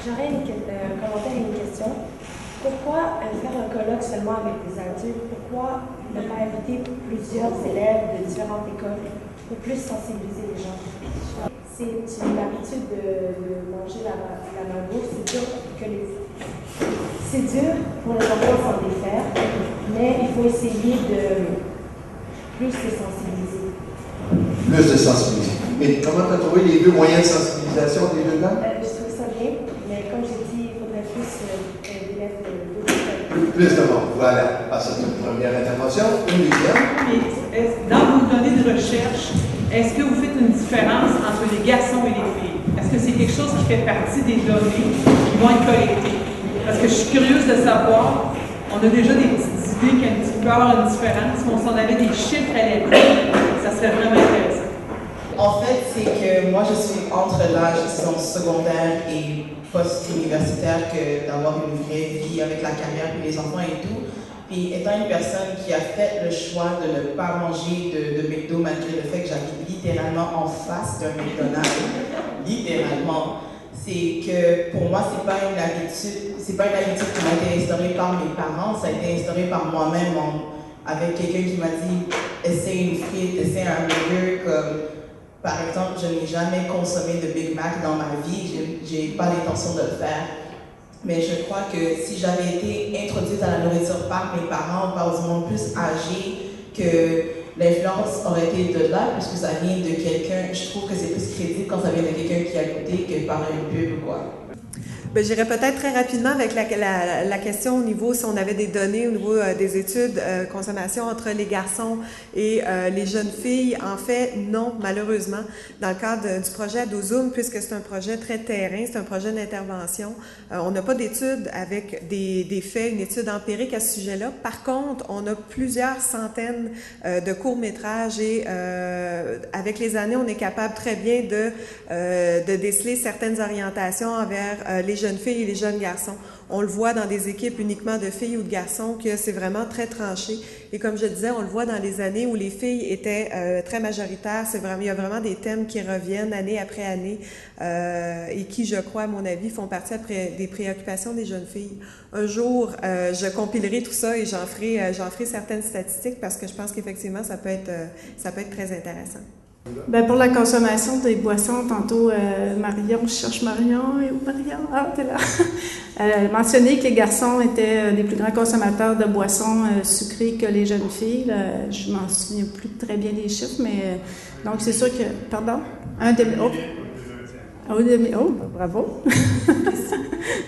J'aurais un commentaire et une question. Pourquoi faire un colloque seulement avec des adultes? Pourquoi ne pas inviter plusieurs élèves de différentes écoles pour plus sensibiliser les gens? C'est une habitude de manger la malbouffe. C'est dur pour les enfants s'en défaire, mais il faut essayer de plus les sensibiliser. Plus de sensibilisation. Et comment tu as trouvé les deux moyens de sensibilisation des deux dames? Je trouve ça bien, mais comme j'ai dit, il faudrait plus d'élèves de Plus de monde. Voilà. Ah, c'est une première intervention. Une deuxième. Dans vos données de recherche, est-ce que vous faites une différence entre les garçons et les filles? Est-ce que c'est quelque chose qui fait partie des données qui vont être collectées? Parce que je suis curieuse de savoir, on a déjà des petites idées qu'il peut y avoir une différence, mais si on avait des chiffres à l'école, ça serait vraiment intéressant. En fait, c'est que moi, je suis entre l'âge, disons, secondaire et post-universitaire que d'avoir une vraie vie avec la carrière et les enfants et tout. Puis, étant une personne qui a fait le choix de ne pas manger de McDo malgré le fait que j'habite littéralement en face d'un McDonald's, littéralement, c'est que pour moi, c'est pas une habitude qui m'a été instaurée par mes parents, ça a été instauré par moi-même avec quelqu'un qui m'a dit « essaie une frite, essaie un burger », comme par exemple, je n'ai jamais consommé de Big Mac dans ma vie, j'ai pas l'intention de le faire. Mais je crois que si j'avais été introduite à la nourriture par mes parents, par du monde plus âgé, que l'influence aurait été de là, puisque ça vient de quelqu'un, je trouve que c'est plus crédible quand ça vient de quelqu'un qui a goûté que par une pub ou quoi. Bien, j'irais peut-être très rapidement avec la question au niveau, si on avait des données au niveau des études consommation entre les garçons et les jeunes filles. En fait, non, malheureusement. Dans le cadre du projet Adozoom, puisque c'est un projet très terrain, c'est un projet d'intervention, on n'a pas d'études avec des faits, une étude empirique à ce sujet-là. Par contre, on a plusieurs centaines de courts-métrages et avec les années, on est capable très bien de déceler certaines orientations envers les jeunes filles et les jeunes garçons. On le voit dans des équipes uniquement de filles ou de garçons que c'est vraiment très tranché. Et comme je disais, on le voit dans les années où les filles étaient très majoritaires. Il y a vraiment des thèmes qui reviennent année après année et qui, je crois, à mon avis, font partie des préoccupations des jeunes filles. Un jour, je compilerai tout ça et j'en ferai certaines statistiques parce que je pense qu'effectivement, ça peut être très intéressant. Bien, pour la consommation des boissons, tantôt, Marion, je cherche Marion, et où Marion? Ah, t'es là! Elle a mentionné que les garçons étaient des plus grands consommateurs de boissons sucrées que les jeunes filles. Là, je m'en souviens plus très bien des chiffres, mais donc c'est sûr que, pardon, oh, bravo!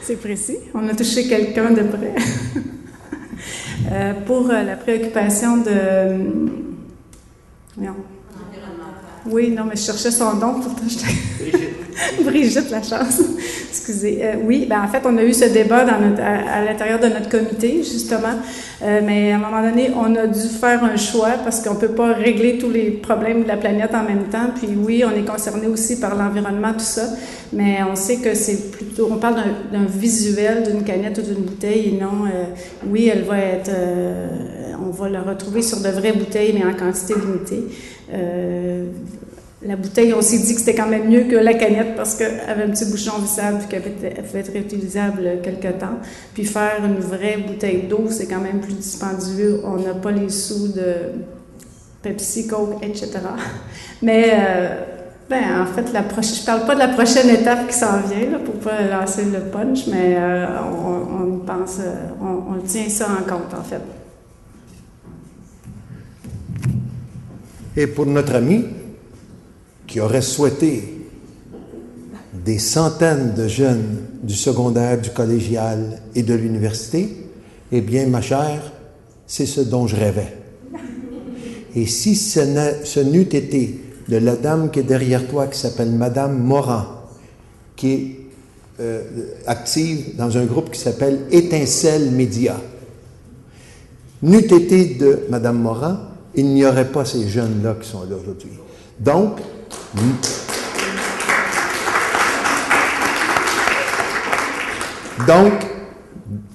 C'est précis, on a touché quelqu'un de près. Pour la préoccupation de... Non. Oui, non, mais je cherchais son nom, pourtant Brigitte Lachance. Excusez. Oui, ben en fait, on a eu ce débat à l'intérieur de notre comité, justement, mais à un moment donné, on a dû faire un choix parce qu'on ne peut pas régler tous les problèmes de la planète en même temps. Puis oui, on est concerné aussi par l'environnement, tout ça, mais on sait que c'est plutôt, on parle d'un visuel d'une canette ou d'une bouteille et non, oui, elle va être, on va la retrouver sur de vraies bouteilles, mais en quantité limitée. La bouteille, on s'est dit que c'était quand même mieux que la canette parce qu'elle avait un petit bouchon vissable et qu'elle pouvait être réutilisable quelque temps. Puis faire une vraie bouteille d'eau, c'est quand même plus dispendieux. On n'a pas les sous de Pepsi, Coke, etc. Mais, en fait, je parle pas de la prochaine étape qui s'en vient, là, pour pas lancer le punch, mais on pense, on tient ça en compte, en fait. Et pour notre ami qui aurait souhaité des centaines de jeunes du secondaire, du collégial et de l'université, eh bien, ma chère, c'est ce dont je rêvais. Et si ce n'eût été de la dame qui est derrière toi, qui s'appelle Madame Morin, qui est active dans un groupe qui s'appelle Étincelle Média, n'eût été de Madame Morin, il n'y aurait pas ces jeunes-là qui sont là aujourd'hui. Donc,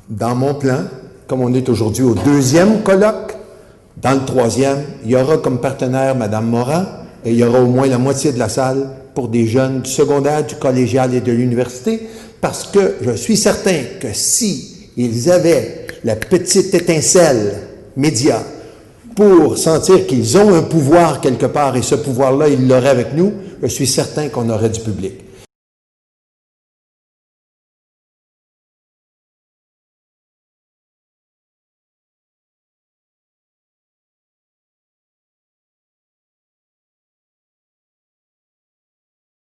dans mon plan, comme on est aujourd'hui au 2e colloque, dans le 3e, il y aura comme partenaire Mme Morin et il y aura au moins la moitié de la salle pour des jeunes du secondaire, du collégial et de l'université. Parce que je suis certain que si ils avaient la petite étincelle média pour sentir qu'ils ont un pouvoir quelque part, et ce pouvoir-là, ils l'auraient avec nous, je suis certain qu'on aurait du public.